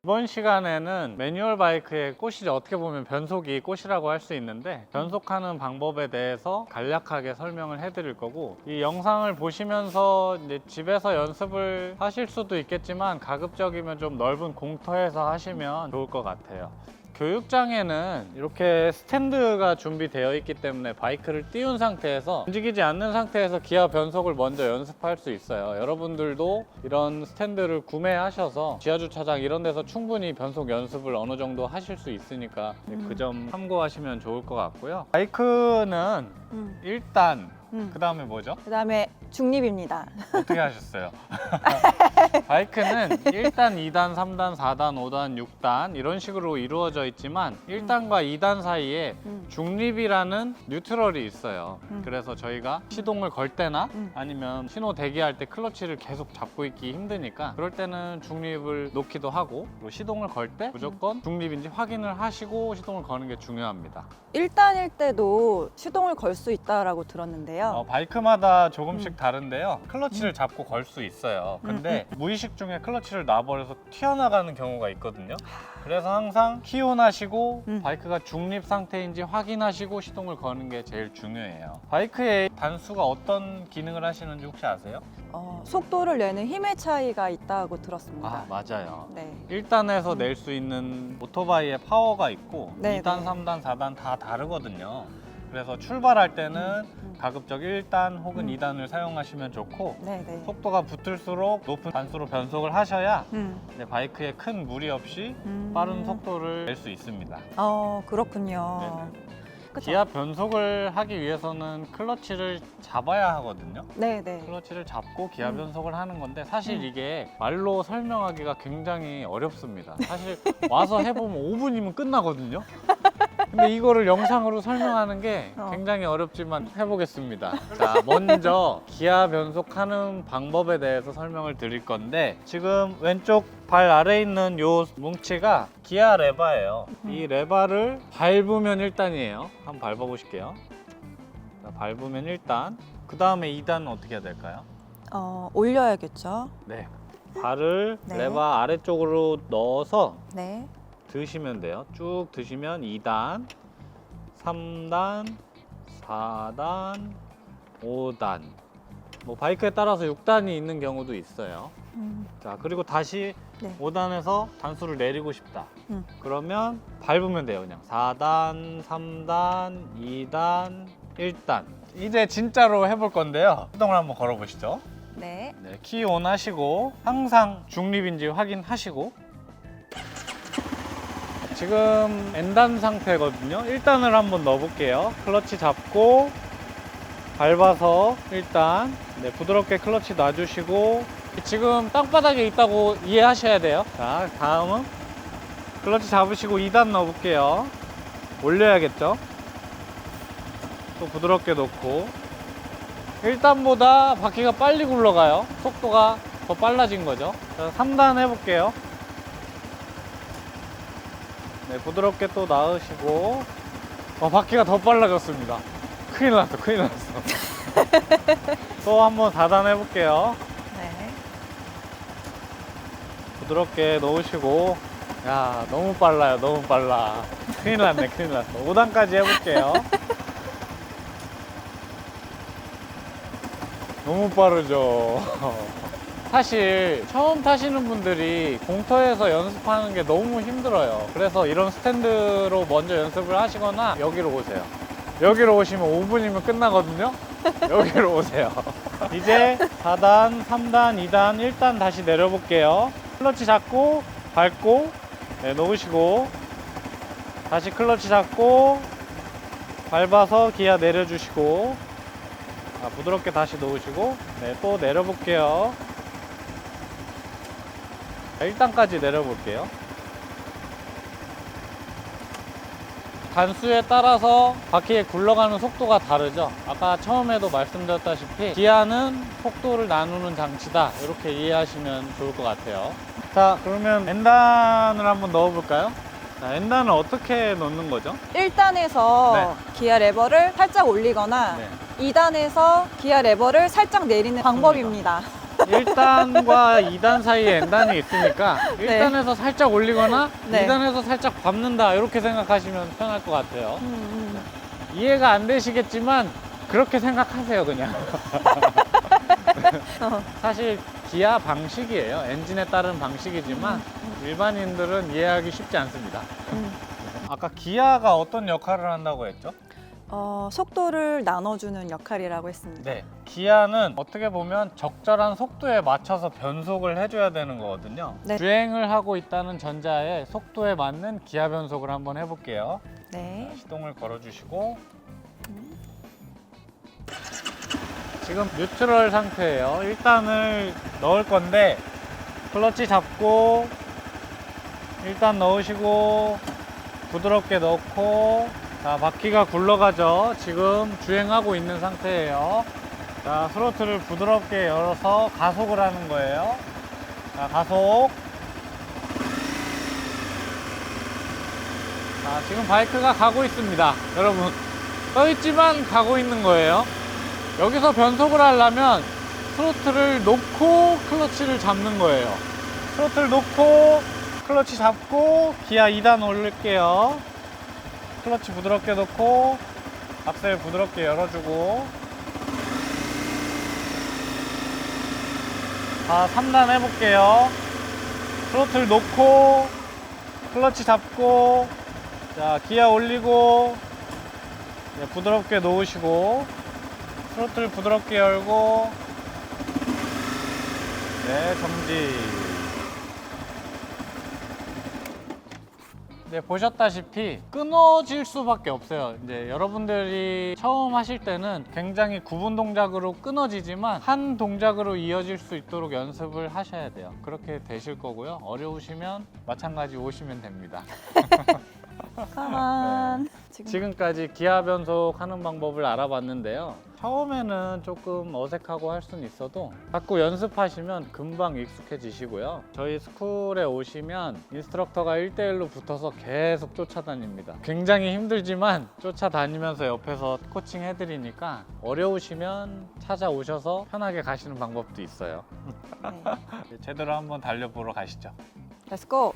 이번 시간에는 매뉴얼 바이크의 꽃이 어떻게 보면 변속이 꽃이라고 할 수 있는데 변속하는 방법에 대해서 간략하게 설명을 해드릴 거고, 이 영상을 보시면서 이제 집에서 연습을 하실 수도 있겠지만 가급적이면 좀 넓은 공터에서 하시면 좋을 것 같아요. 교육장에는 이렇게 스탠드가 준비되어 있기 때문에 바이크를 띄운 상태에서 움직이지 않는 상태에서 기아 변속을 먼저 연습할 수 있어요. 여러분들도 이런 스탠드를 구매하셔서 지하주차장 이런 데서 충분히 변속 연습을 어느 정도 하실 수 있으니까 그 점 참고하시면 좋을 것 같고요. 바이크는 일단 그 다음에 뭐죠? 그 다음에 중립입니다. 어떻게 하셨어요? 바이크는 1단, 2단, 3단, 4단, 5단, 6단 이런 식으로 이루어져 있지만 1단과 2단 사이에 중립이라는 뉴트럴이 있어요. 그래서 저희가 시동을 걸 때나 아니면 신호 대기할 때 클러치를 계속 잡고 있기 힘드니까 그럴 때는 중립을 놓기도 하고, 그리고 시동을 걸 때 무조건 중립인지 확인을 하시고 시동을 거는 게 중요합니다. 1단일 때도 시동을 걸 수 있다라고 들었는데요. 바이크마다 조금씩 다른데요. 클러치를 잡고 걸 수 있어요. 근데 무의식 중에 클러치를 놔버려서 튀어나가는 경우가 있거든요. 그래서 항상 키온 하시고 바이크가 중립 상태인지 확인하시고 시동을 거는 게 제일 중요해요. 바이크의 단수가 어떤 기능을 하시는지 혹시 아세요? 속도를 내는 힘의 차이가 있다고 들었습니다. 맞아요. 네. 1단에서 낼 수 있는 오토바이의 파워가 있고 네, 2단, 네. 3단, 4단 다 다르거든요. 그래서 출발할 때는 가급적 1단 혹은 2단을 사용하시면 좋고, 네네. 속도가 붙을수록 높은 단수로 변속을 하셔야 음. 이제 바이크에 큰 무리 없이 빠른 속도를 낼 수 있습니다. 그렇군요. 네네. 그쵸? 기아 변속을 하기 위해서는 클러치를 잡아야 하거든요. 네네. 클러치를 잡고 기아 변속을 하는 건데 사실 이게 말로 설명하기가 굉장히 어렵습니다. 사실 와서 해보면 5분이면 끝나거든요. 근데 이거를 영상으로 설명하는 게 굉장히 어렵지만 해보겠습니다. 자, 먼저 기아 변속하는 방법에 대해서 설명을 드릴 건데, 지금 왼쪽 발 아래에 있는 요 뭉치가 기아 레바예요. 이 레바를 밟으면 1단이에요. 한번 밟아보실게요. 자, 밟으면 1단. 그 다음에 2단은 어떻게 해야 될까요? 올려야겠죠. 네. 발을 네. 레바 아래쪽으로 넣어서 네. 드시면 돼요. 쭉 드시면 2단, 3단, 4단, 5단. 뭐 바이크에 따라서 6단이 있는 경우도 있어요. 자, 그리고 다시 네. 5단에서 단수를 내리고 싶다. 음. 그러면 밟으면 돼요. 그냥 4단, 3단, 2단, 1단. 이제 진짜로 해볼 건데요. 시동을 한번 걸어보시죠. 네. 네, 키 온 하시고 항상 중립인지 확인하시고, 지금 N단 상태거든요. 1단을 한번 넣어볼게요. 클러치 잡고 밟아서 1단, 네, 부드럽게 클러치 놔주시고, 지금 땅바닥에 있다고 이해하셔야 돼요. 자, 다음은 클러치 잡으시고 2단 넣어볼게요. 올려야겠죠. 또 부드럽게 놓고, 1단보다 바퀴가 빨리 굴러가요. 속도가 더 빨라진 거죠. 자, 3단 해볼게요. 네, 부드럽게 또 나으시고, 바퀴가 더 빨라졌습니다. 큰일 났어, 큰일 났어. 또 한번 4단 해볼게요. 네. 부드럽게 놓으시고, 야, 너무 빨라요, 너무 빨라. 큰일 났네, 큰일 났어. 5단까지 해볼게요. 너무 빠르죠. 사실 처음 타시는 분들이 공터에서 연습하는 게 너무 힘들어요. 그래서 이런 스탠드로 먼저 연습을 하시거나 여기로 오세요. 여기로 오시면 5분이면 끝나거든요. 여기로 오세요. 이제 4단, 3단, 2단, 1단 다시 내려볼게요. 클러치 잡고 밟고, 네, 놓으시고, 다시 클러치 잡고 밟아서 기아 내려주시고, 부드럽게 다시 놓으시고, 네, 또 내려볼게요. 1단까지 내려볼게요. 단수에 따라서 바퀴의 굴러가는 속도가 다르죠. 아까 처음에도 말씀드렸다시피 기아는 속도를 나누는 장치다, 이렇게 이해하시면 좋을 것 같아요. 자, 그러면 N단을 한번 넣어볼까요? 자, N단을 어떻게 넣는 거죠? 1단에서 네. 기아 레버를 살짝 올리거나 네. 2단에서 기아 레버를 살짝 내리는 방법입니다. 1단과 2단 사이에 N단이 있으니까 네. 1단에서 살짝 올리거나 네. 2단에서 살짝 밟는다 이렇게 생각하시면 편할 것 같아요. 음. 이해가 안 되시겠지만 그렇게 생각하세요 그냥. 사실 기아 방식이에요. 엔진에 따른 방식이지만 일반인들은 이해하기 쉽지 않습니다. 아까 기아가 어떤 역할을 한다고 했죠? 속도를 나눠주는 역할이라고 했습니다. 네. 기아는 어떻게 보면 적절한 속도에 맞춰서 변속을 해줘야 되는 거거든요. 네. 주행을 하고 있다는 전자의 속도에 맞는 기아 변속을 한번 해볼게요. 네. 자, 시동을 걸어주시고 지금 뉴트럴 상태예요. 1단을 넣을 건데 클러치 잡고 1단 넣으시고 부드럽게 넣고 자 바퀴가 굴러가죠. 지금 주행하고 있는 상태예요. 자 스로틀을 부드럽게 열어서 가속을 하는 거예요. 자 가속. 자 지금 바이크가 가고 있습니다. 여러분 떠있지만 가고 있는 거예요. 여기서 변속을 하려면 스로틀을 놓고 클러치를 잡는 거예요. 스로틀 놓고 클러치 잡고 기아 2단 올릴게요. 클러치 부드럽게 놓고 악셀 부드럽게 열어주고 자 3단 해볼게요. 스로틀 놓고 클러치 잡고 자 기아 올리고 네, 부드럽게 놓으시고 스로틀 부드럽게 열고 네 정지. 네, 보셨다시피 끊어질 수밖에 없어요. 이제 여러분들이 처음 하실 때는 굉장히 구분 동작으로 끊어지지만 한 동작으로 이어질 수 있도록 연습을 하셔야 돼요. 그렇게 되실 거고요. 어려우시면 마찬가지 오시면 됩니다. 가만. 지금까지 기아 변속 하는 방법을 알아봤는데요. 처음에는 조금 어색하고 할 수는 있어도 자꾸 연습하시면 금방 익숙해지시고요. 저희 스쿨에 오시면 인스트럭터가 1대1로 붙어서 계속 쫓아다닙니다. 굉장히 힘들지만 쫓아다니면서 옆에서 코칭 해드리니까 어려우시면 찾아오셔서 편하게 가시는 방법도 있어요. 네. 제대로 한번 달려보러 가시죠. Let's go.